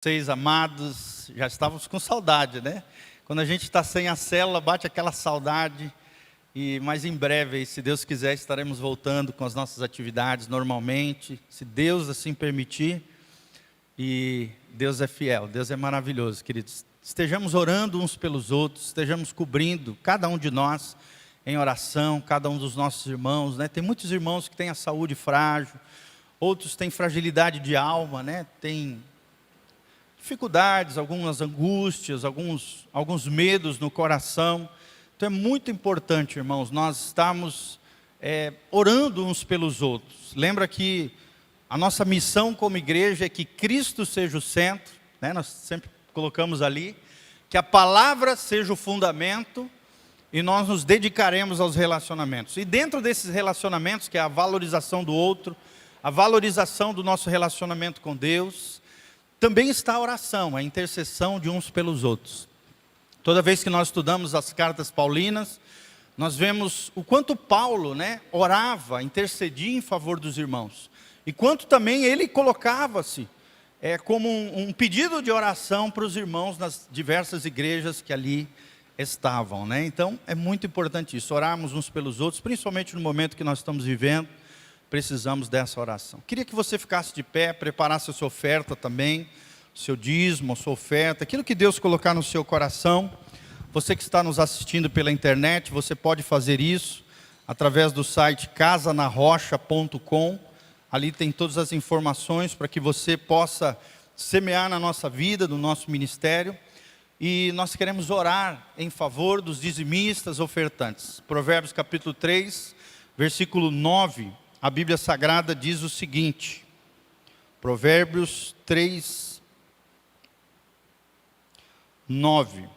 Vocês, amados, já estávamos com saudade, né? Quando a gente está sem a célula, bate aquela saudade. Mas em breve, se Deus quiser, estaremos voltando com as nossas atividades normalmente, se Deus assim permitir. E Deus é fiel, Deus é maravilhoso, queridos. Estejamos orando uns pelos outros, estejamos cobrindo cada um de nós em oração, cada um dos nossos irmãos, né? Tem muitos irmãos que têm a saúde frágil, outros têm fragilidade de alma, né? Tem dificuldades, algumas angústias, alguns medos no coração. Então é muito importante, irmãos, nós estamos orando uns pelos outros. Lembra que a nossa missão como igreja é que Cristo seja o centro, né? Nós sempre colocamos ali, que a palavra seja o fundamento e nós nos dedicaremos aos relacionamentos. E dentro desses relacionamentos, que é a valorização do outro, a valorização do nosso relacionamento com Deus, também está a oração, a intercessão de uns pelos outros. Toda vez que nós estudamos as cartas paulinas, nós vemos o quanto Paulo, né, orava, intercedia em favor dos irmãos. E quanto também ele colocava-se como um pedido de oração para os irmãos nas diversas igrejas que ali estavam, né? Então é muito importante isso, orarmos uns pelos outros, principalmente no momento que nós estamos vivendo. Precisamos dessa oração. Queria que você ficasse de pé, preparasse a sua oferta também, o seu dízimo, a sua oferta, aquilo que Deus colocar no seu coração. Você que está nos assistindo pela internet, você pode fazer isso através do site casanarrocha.com. Ali tem todas as informações para que você possa semear na nossa vida, no nosso ministério. E nós queremos orar em favor dos dizimistas ofertantes. Provérbios capítulo 3, versículo 9. A Bíblia Sagrada diz o seguinte, Provérbios 3, 9.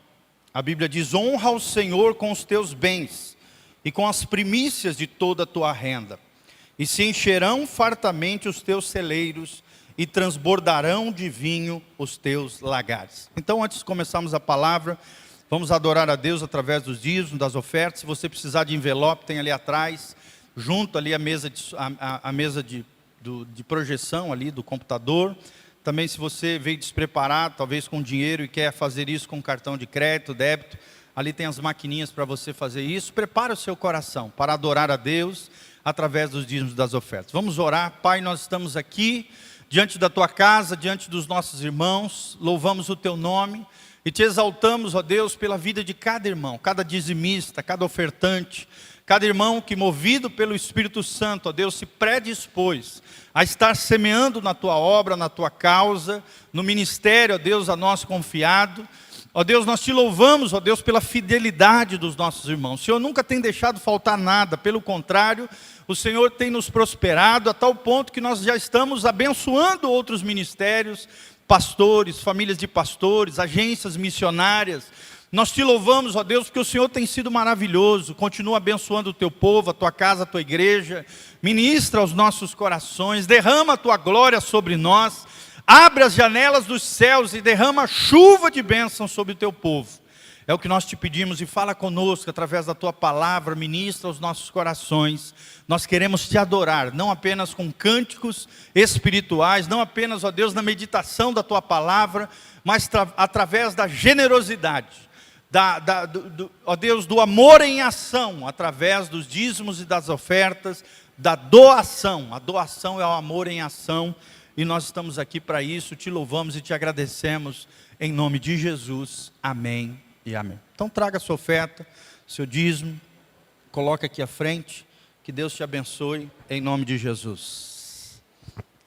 A Bíblia diz: honra ao Senhor com os teus bens e com as primícias de toda a tua renda. E se encherão fartamente os teus celeiros e transbordarão de vinho os teus lagares. Então, antes de começarmos a palavra, vamos adorar a Deus através dos dízimos, das ofertas. Se você precisar de envelope, tem ali atrás, junto ali a mesa de projeção ali do computador. Também, se você veio despreparado, talvez com dinheiro e quer fazer isso com cartão de crédito, débito, ali tem as maquininhas para você fazer isso. Prepare o seu coração para adorar a Deus através dos dízimos das ofertas. Vamos orar. Pai, nós estamos aqui diante da tua casa, diante dos nossos irmãos, louvamos o teu nome e te exaltamos, ó Deus, pela vida de cada irmão, cada dizimista, cada ofertante, cada irmão que, movido pelo Espírito Santo, ó Deus, se predispôs a estar semeando na tua obra, na tua causa, no ministério, ó Deus, a nós confiado. Ó Deus, nós te louvamos, ó Deus, pela fidelidade dos nossos irmãos. O Senhor nunca tem deixado faltar nada, pelo contrário, o Senhor tem nos prosperado a tal ponto que nós já estamos abençoando outros ministérios, pastores, famílias de pastores, agências missionárias. Nós te louvamos, ó Deus, porque o Senhor tem sido maravilhoso, continua abençoando o teu povo, a tua casa, a tua igreja, ministra aos nossos corações, derrama a tua glória sobre nós, abre as janelas dos céus e derrama chuva de bênção sobre o teu povo. É o que nós te pedimos e fala conosco através da tua palavra, ministra aos nossos corações. Nós queremos te adorar, não apenas com cânticos espirituais, não apenas, ó Deus, na meditação da tua palavra, mas através da generosidade. Ó Deus, do amor em ação, através dos dízimos e das ofertas, da doação. A doação é o amor em ação, e nós estamos aqui para isso, te louvamos e te agradecemos, em nome de Jesus, amém e amém. Então traga a sua oferta, seu dízimo, coloque aqui à frente, que Deus te abençoe, em nome de Jesus.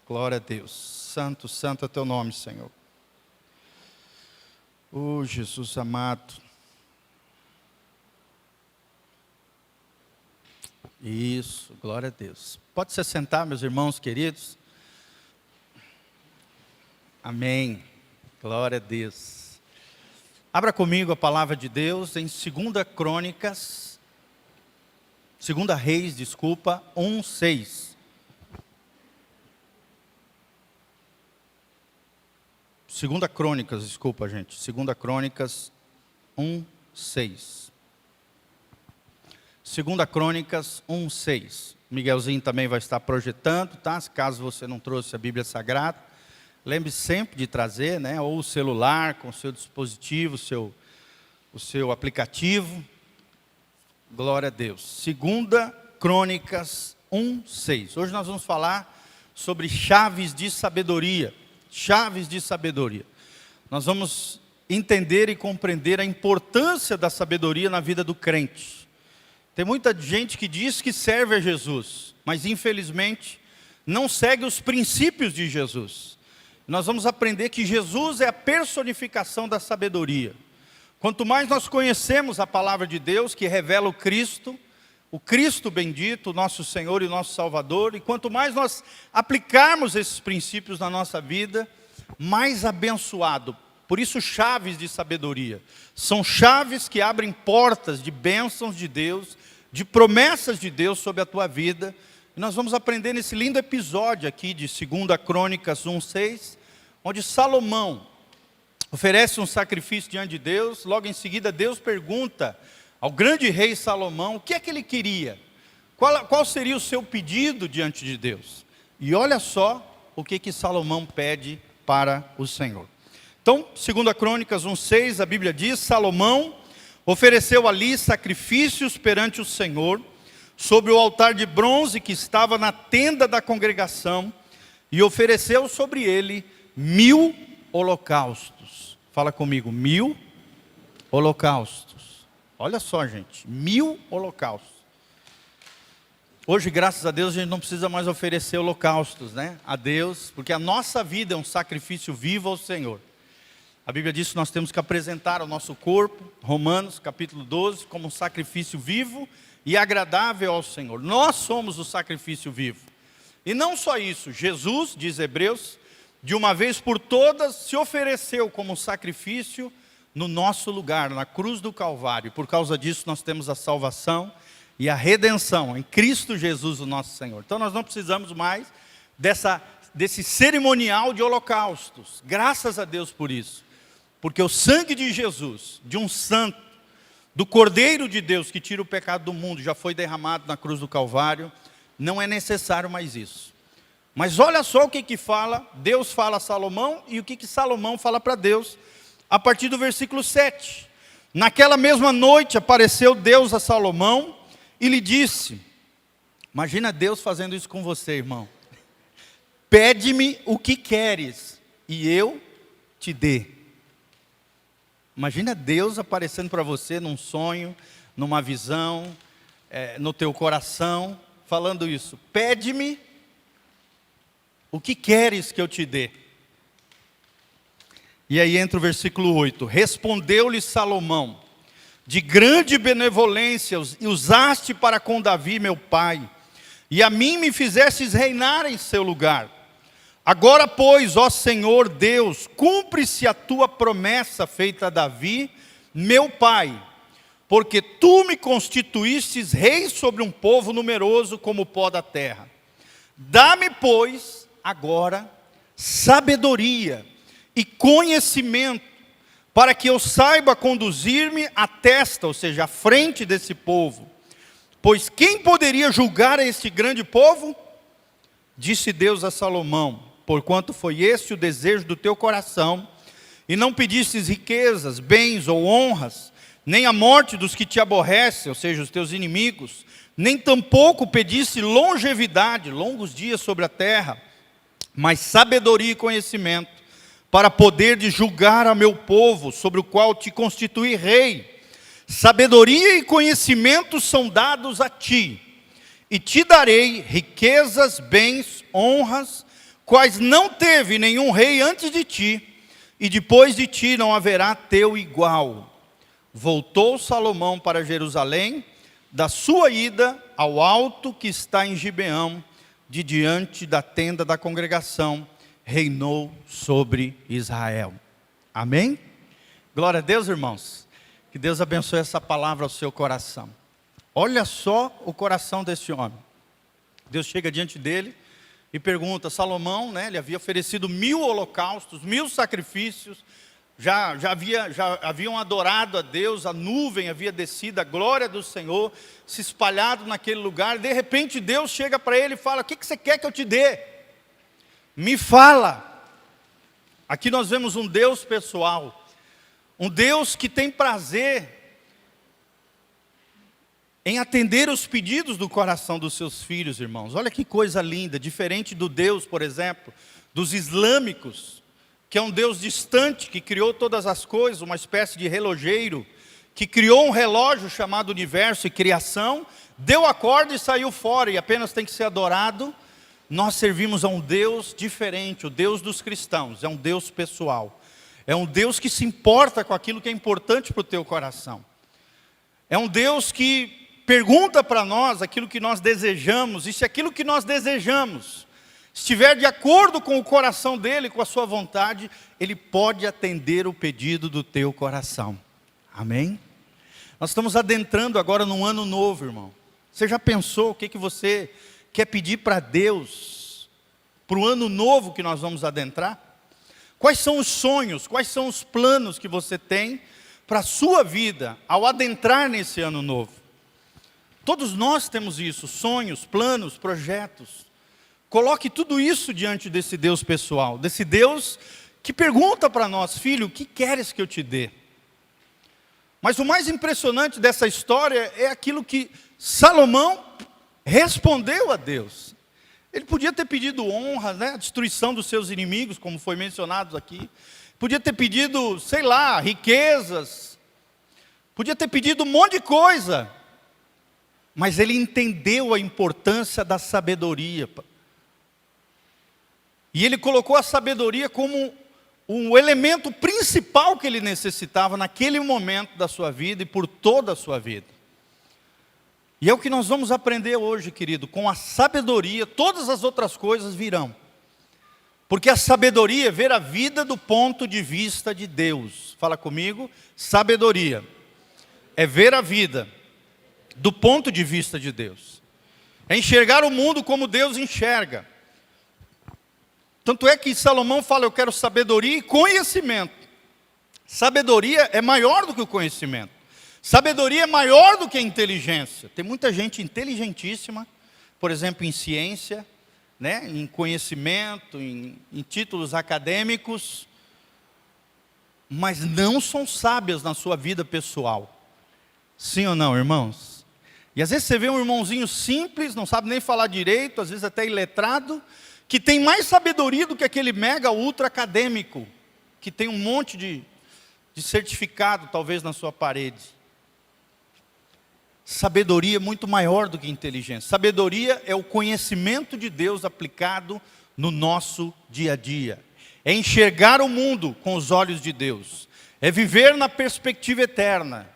Glória a Deus, santo, santo é teu nome, Senhor. Oh, Jesus amado. Isso, glória a Deus. Pode se sentar, meus irmãos queridos. Amém. Glória a Deus. Abra comigo a palavra de Deus em 2 Reis, 1:6. 2 Crônicas, desculpa, gente. 2 Crônicas 1:6. 2 Crônicas 1:6. Miguelzinho também vai estar projetando, tá? Caso você não trouxe a Bíblia Sagrada. lembre sempre de trazer, né, ou o celular com o seu dispositivo, o seu aplicativo. Glória a Deus. 2 Crônicas 1:6. Hoje nós vamos falar sobre chaves de sabedoria. Chaves de sabedoria. Nós vamos entender e compreender a importância da sabedoria na vida do crente. Tem muita gente que diz que serve a Jesus, mas infelizmente não segue os princípios de Jesus. Nós vamos aprender que Jesus é a personificação da sabedoria. Quanto mais nós conhecemos a palavra de Deus, que revela o Cristo bendito, nosso Senhor e nosso Salvador, e quanto mais nós aplicarmos esses princípios na nossa vida, mais abençoado. Por isso, chaves de sabedoria. São chaves que abrem portas de bênçãos de Deus, de promessas de Deus sobre a tua vida. E nós vamos aprender nesse lindo episódio aqui de 2 Crônicas 1:6, onde Salomão oferece um sacrifício diante de Deus. Logo em seguida, Deus pergunta ao grande rei Salomão o que é que ele queria. Qual seria o seu pedido diante de Deus? E olha só o que Salomão pede para o Senhor. Então, 2 Crônicas 1:6, a Bíblia diz: Salomão ofereceu ali sacrifícios perante o Senhor, sobre o altar de bronze que estava na tenda da congregação, e ofereceu sobre ele 1000 holocaustos. Fala comigo, 1000 holocaustos. Olha só, gente, 1000 holocaustos. Hoje, graças a Deus, a gente não precisa mais oferecer holocaustos, né, a Deus, porque a nossa vida é um sacrifício vivo ao Senhor. A Bíblia diz que nós temos que apresentar o nosso corpo, Romanos capítulo 12, como um sacrifício vivo e agradável ao Senhor. Nós somos o sacrifício vivo. E não só isso, Jesus, diz Hebreus, de uma vez por todas se ofereceu como um sacrifício no nosso lugar, na cruz do Calvário. Por causa disso nós temos a salvação e a redenção em Cristo Jesus, o nosso Senhor. Então nós não precisamos mais desse cerimonial de holocaustos. Graças a Deus por isso. Porque o sangue de Jesus, de um santo, do Cordeiro de Deus que tira o pecado do mundo, já foi derramado na cruz do Calvário. Não é necessário mais isso. Mas olha só o que fala, Deus fala a Salomão e o que Salomão fala para Deus, a partir do versículo 7. Naquela mesma noite apareceu Deus a Salomão e lhe disse, imagina Deus fazendo isso com você, irmão. Pede-me o que queres e eu te dê. Imagina Deus aparecendo para você num sonho, numa visão, no teu coração, falando isso. Pede-me o que queres que eu te dê. E aí entra o versículo 8. Respondeu-lhe Salomão, de grande benevolência usaste para com Davi meu pai, e a mim me fizestes reinar em seu lugar. Agora, pois, ó Senhor Deus, cumpre-se a tua promessa feita a Davi, meu pai, porque tu me constituístes rei sobre um povo numeroso como o pó da terra. Dá-me, pois, agora, sabedoria e conhecimento, para que eu saiba conduzir-me à testa, ou seja, à frente desse povo. Pois quem poderia julgar a este grande povo? Disse Deus a Salomão, porquanto foi este o desejo do teu coração, e não pedistes riquezas, bens ou honras, nem a morte dos que te aborrecem, ou seja, os teus inimigos, nem tampouco pediste longevidade, longos dias sobre a terra, mas sabedoria e conhecimento, para poder de julgar a meu povo, sobre o qual te constituí rei. Sabedoria e conhecimento são dados a ti, e te darei riquezas, bens, honras, quais não teve nenhum rei antes de ti, e depois de ti não haverá teu igual. Voltou Salomão para Jerusalém, da sua ida ao alto que está em Gibeão, de diante da tenda da congregação, reinou sobre Israel. Amém? Glória a Deus, irmãos. Que Deus abençoe essa palavra ao seu coração. Olha só o coração desse homem. Deus chega diante dele e pergunta, Salomão, né, ele havia oferecido 1000 holocaustos, 1000 sacrifícios, já haviam adorado a Deus, a nuvem havia descido, a glória do Senhor se espalhado naquele lugar. De repente Deus chega para ele e fala, o que você quer que eu te dê? Me fala. Aqui nós vemos um Deus pessoal, um Deus que tem prazer em atender os pedidos do coração dos seus filhos, irmãos. Olha que coisa linda, diferente do Deus, por exemplo, dos islâmicos, que é um Deus distante, que criou todas as coisas, uma espécie de relojeiro, que criou um relógio chamado universo e criação, deu a corda e saiu fora, e apenas tem que ser adorado. Nós servimos a um Deus diferente, o Deus dos cristãos, é um Deus pessoal. É um Deus que se importa com aquilo que é importante para o teu coração. É um Deus que pergunta para nós aquilo que nós desejamos, e se aquilo que nós desejamos estiver de acordo com o coração dele, com a sua vontade, ele pode atender o pedido do teu coração. Amém? Nós estamos adentrando agora num ano novo, irmão. Você já pensou o que você quer pedir para Deus, para o ano novo que nós vamos adentrar? Quais são os sonhos, quais são os planos que você tem para a sua vida, ao adentrar nesse ano novo? Todos nós temos isso, sonhos, planos, projetos. Coloque tudo isso diante desse Deus pessoal, desse Deus que pergunta para nós: filho, o que queres que eu te dê? Mas o mais impressionante dessa história é aquilo que Salomão respondeu a Deus. Ele podia ter pedido honra, né? A destruição dos seus inimigos, como foi mencionado aqui. Podia ter pedido, sei lá, riquezas. Podia ter pedido um monte de coisa. Mas ele entendeu a importância da sabedoria. E ele colocou a sabedoria como um elemento principal que ele necessitava naquele momento da sua vida e por toda a sua vida. E é o que nós vamos aprender hoje, querido. Com a sabedoria, todas as outras coisas virão. Porque a sabedoria é ver a vida do ponto de vista de Deus. Fala comigo. Sabedoria é ver a vida do ponto de vista de Deus. É enxergar o mundo como Deus enxerga. Tanto é que Salomão fala: eu quero sabedoria e conhecimento. Sabedoria é maior do que o conhecimento. Sabedoria é maior do que a inteligência. Tem muita gente inteligentíssima, por exemplo, em ciência, né, em conhecimento, em títulos acadêmicos, mas não são sábias na sua vida pessoal. Sim ou não, irmãos? E às vezes você vê um irmãozinho simples, não sabe nem falar direito, às vezes até iletrado, que tem mais sabedoria do que aquele mega ultra acadêmico, que tem um monte de certificado talvez na sua parede. Sabedoria é muito maior do que inteligência. Sabedoria é o conhecimento de Deus aplicado no nosso dia a dia. É enxergar o mundo com os olhos de Deus. É viver na perspectiva eterna.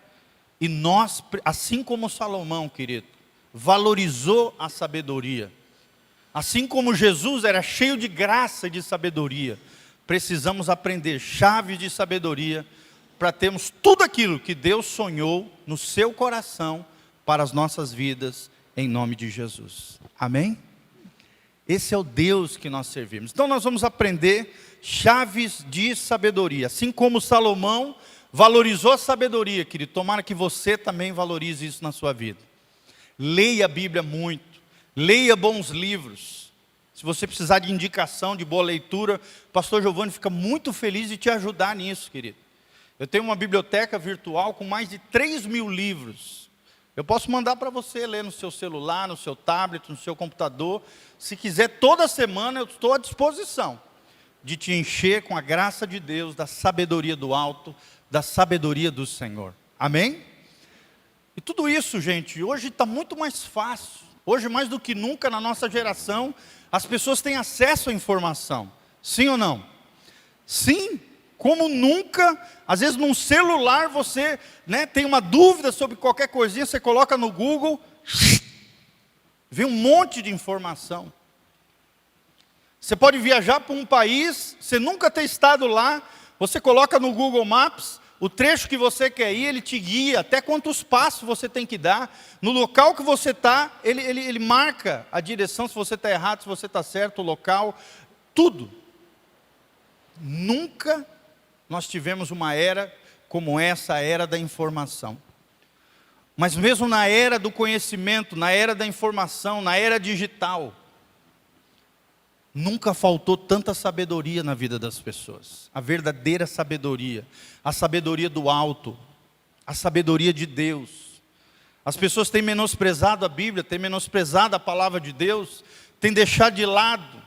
E nós, assim como Salomão, querido, valorizou a sabedoria. Assim como Jesus era cheio de graça e de sabedoria, precisamos aprender chaves de sabedoria para termos tudo aquilo que Deus sonhou no seu coração para as nossas vidas, em nome de Jesus. Amém? Esse é o Deus que nós servimos. Então nós vamos aprender chaves de sabedoria. Assim como Salomão valorizou a sabedoria, querido, tomara que você também valorize isso na sua vida. Leia a Bíblia muito. Leia bons livros. Se você precisar de indicação, de boa leitura, o pastor Giovanni fica muito feliz de te ajudar nisso, querido. Eu tenho uma biblioteca virtual com mais de 3.000 livros. Eu posso mandar para você ler no seu celular, no seu tablet, no seu computador. Se quiser, toda semana eu estou à disposição de te encher com a graça de Deus, da sabedoria do alto, da sabedoria do Senhor. Amém? E tudo isso, gente, hoje está muito mais fácil. Hoje, mais do que nunca, na nossa geração, as pessoas têm acesso à informação. Sim ou não? Sim, como nunca. Às vezes, num celular, você, né, tem uma dúvida sobre qualquer coisinha, você coloca no Google, vem um monte de informação. Você pode viajar para um país, você nunca ter estado lá, você coloca no Google Maps, o trecho que você quer ir, ele te guia, até quantos passos você tem que dar. No local que você está, ele marca a direção, se você está errado, se você está certo, o local, tudo. Nunca nós tivemos uma era como essa, a era da informação. Mas mesmo na era do conhecimento, na era da informação, na era digital, Nunca faltou tanta sabedoria na vida das pessoas. A verdadeira sabedoria. A sabedoria do alto. A sabedoria de Deus. As pessoas têm menosprezado a Bíblia, têm menosprezado a palavra de Deus, têm deixado de lado,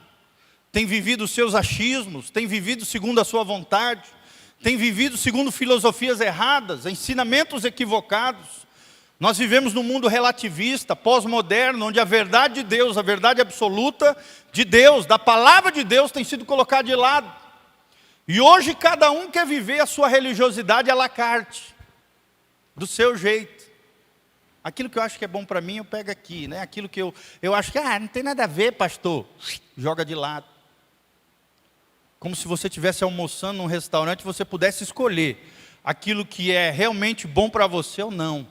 têm vivido os seus achismos, têm vivido segundo a sua vontade, têm vivido segundo filosofias erradas, ensinamentos equivocados. Nós vivemos num mundo relativista, pós-moderno, onde a verdade de Deus, a verdade absoluta de Deus, da palavra de Deus, tem sido colocada de lado. E hoje cada um quer viver a sua religiosidade à la carte, do seu jeito. Aquilo que eu acho que é bom para mim, eu pego aqui, né? Aquilo que eu acho que, não tem nada a ver, pastor, joga de lado. Como se você estivesse almoçando num restaurante e você pudesse escolher aquilo que é realmente bom para você ou não.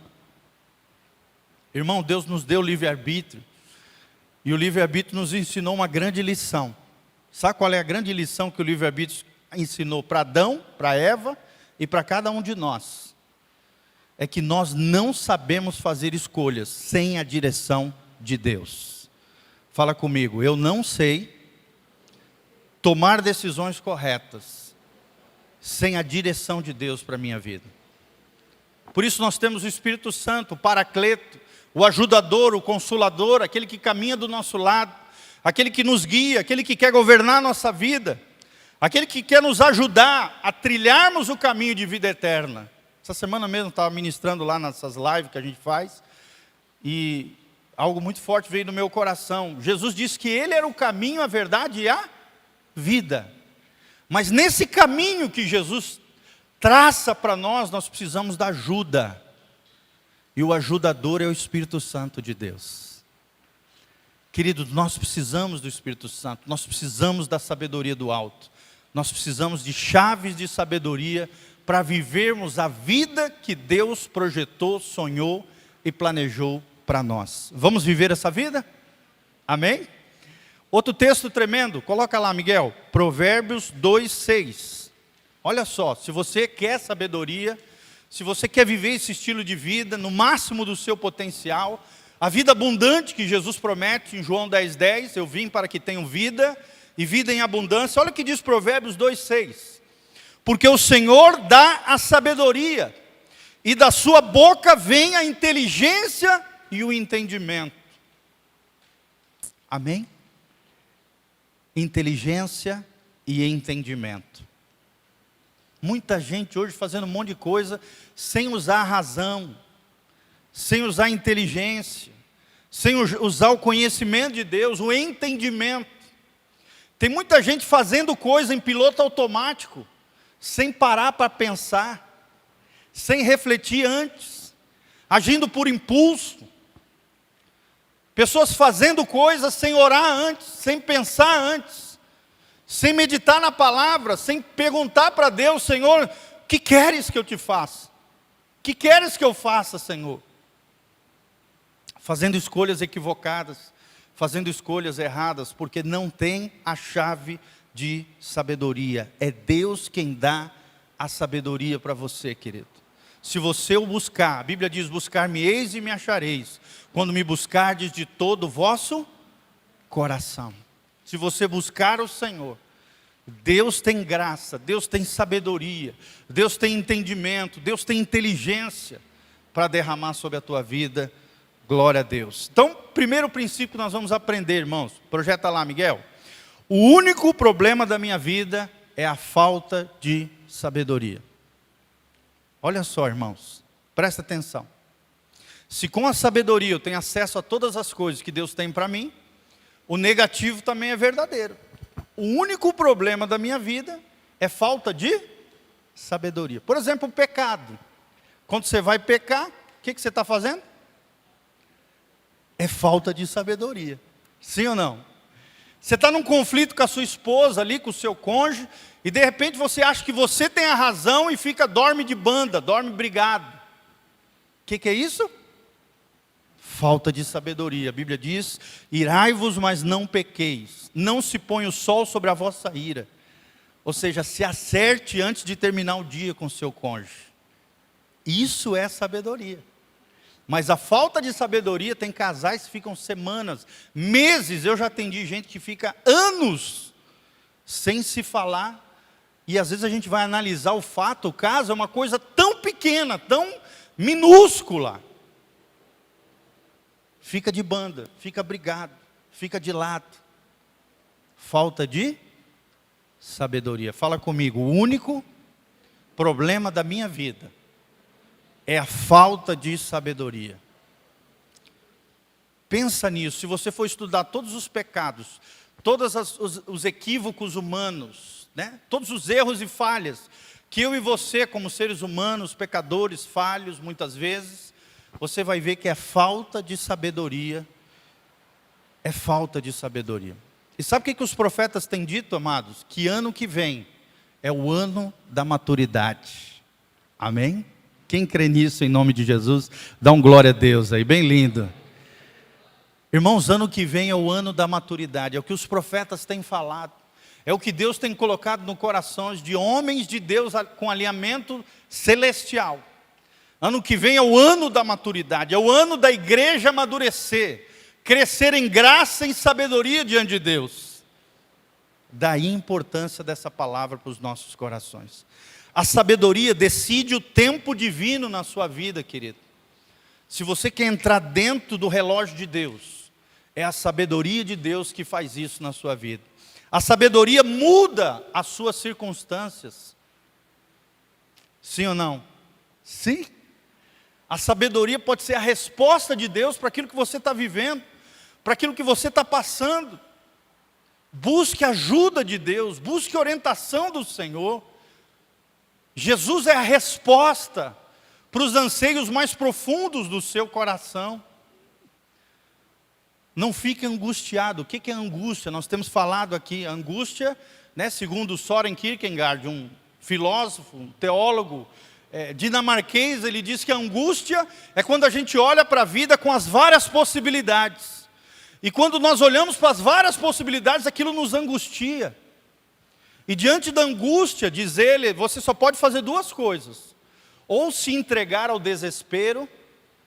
Irmão, Deus nos deu livre-arbítrio. E o livre-arbítrio nos ensinou uma grande lição. Sabe qual é a grande lição que o livre-arbítrio ensinou para Adão, para Eva e para cada um de nós? É que nós não sabemos fazer escolhas sem a direção de Deus. Fala comigo, eu não sei tomar decisões corretas sem a direção de Deus para a minha vida. Por isso nós temos o Espírito Santo, o Paracleto, o ajudador, o consolador, aquele que caminha do nosso lado, aquele que nos guia, aquele que quer governar a nossa vida, aquele que quer nos ajudar a trilharmos o caminho de vida eterna. Essa semana mesmo eu estava ministrando lá nessas lives que a gente faz, e algo muito forte veio no meu coração. Jesus disse que Ele era o caminho, a verdade e a vida. Mas nesse caminho que Jesus traça para nós, nós precisamos da ajuda. E o ajudador é o Espírito Santo de Deus. Queridos, nós precisamos do Espírito Santo, nós precisamos da sabedoria do alto. Nós precisamos de chaves de sabedoria para vivermos a vida que Deus projetou, sonhou e planejou para nós. Vamos viver essa vida? Amém? Outro texto tremendo, coloca lá, Miguel, Provérbios 2:6. Olha só, se você quer sabedoria, se você quer viver esse estilo de vida no máximo do seu potencial, a vida abundante que Jesus promete em João 10:10, eu vim para que tenham vida e vida em abundância. Olha o que diz Provérbios 2:6. Porque o Senhor dá a sabedoria, e da sua boca vem a inteligência e o entendimento. Amém? Inteligência e entendimento. Muita gente hoje fazendo um monte de coisa sem usar a razão, sem usar a inteligência, sem usar o conhecimento de Deus, o entendimento. Tem muita gente fazendo coisa em piloto automático, sem parar para pensar, sem refletir antes, agindo por impulso. Pessoas fazendo coisas sem orar antes, sem pensar antes, sem meditar na palavra, sem perguntar para Deus, Senhor, o que queres que eu te faça? O que queres que eu faça, Senhor? Fazendo escolhas equivocadas, fazendo escolhas erradas, porque não tem a chave de sabedoria. É Deus quem dá a sabedoria para você, querido. Se você o buscar, a Bíblia diz, buscar-me-eis e me achareis, quando me buscardes de todo o vosso coração. Se você buscar o Senhor, Deus tem graça, Deus tem sabedoria, Deus tem entendimento, Deus tem inteligência para derramar sobre a tua vida. Glória a Deus. Então, primeiro princípio que nós vamos aprender, irmãos, projeta lá, Miguel. O único problema da minha vida é a falta de sabedoria. Olha só, irmãos, presta atenção. Se com a sabedoria eu tenho acesso a todas as coisas que Deus tem para mim, o negativo também é verdadeiro. O único problema da minha vida é falta de sabedoria. Por exemplo, o pecado. Quando você vai pecar, o que você está fazendo? É falta de sabedoria. Sim ou não? Você está num conflito com a sua esposa ali, com o seu cônjuge, e de repente você acha que você tem a razão e dorme de banda, dorme brigado. O que é isso? Falta de sabedoria. A Bíblia diz, irai-vos, mas não pequeis. Não se põe o sol sobre a vossa ira. Ou seja, se acerte antes de terminar o dia com o seu cônjuge. Isso é sabedoria. Mas a falta de sabedoria, tem casais que ficam semanas, meses. Eu já atendi gente que fica anos sem se falar. E às vezes a gente vai analisar o fato, o caso é uma coisa tão pequena, tão minúscula. Fica de banda, fica brigado, fica de lado. Falta de sabedoria. Fala comigo, o único problema da minha vida é a falta de sabedoria. Pensa nisso, se você for estudar todos os pecados, todos os equívocos humanos, né? Todos os erros e falhas, que eu e você como seres humanos, pecadores, falhos muitas vezes, você vai ver que é falta de sabedoria, é falta de sabedoria. E sabe o que os profetas têm dito, amados? Que ano que vem é o ano da maturidade. Amém? Quem crê nisso em nome de Jesus, dá um glória a Deus aí, bem lindo. Irmãos, ano que vem é o ano da maturidade, é o que os profetas têm falado. É o que Deus tem colocado no coração de homens de Deus com alinhamento celestial. Ano que vem é o ano da maturidade, é o ano da igreja amadurecer, crescer em graça e sabedoria diante de Deus. Daí a importância dessa palavra para os nossos corações. A sabedoria decide o tempo divino na sua vida, querido. Se você quer entrar dentro do relógio de Deus, é a sabedoria de Deus que faz isso na sua vida. A sabedoria muda as suas circunstâncias. Sim ou não? Sim. A sabedoria pode ser a resposta de Deus para aquilo que você está vivendo, para aquilo que você está passando. Busque ajuda de Deus, busque orientação do Senhor. Jesus é a resposta para os anseios mais profundos do seu coração. Não fique angustiado. O que é angústia? Nós temos falado aqui, angústia, né, segundo Søren Kierkegaard, um filósofo, um teólogo dinamarquês, ele diz que a angústia é quando a gente olha para a vida com as várias possibilidades. E quando nós olhamos para as várias possibilidades, aquilo nos angustia. E diante da angústia, diz ele, você só pode fazer duas coisas. Ou se entregar ao desespero,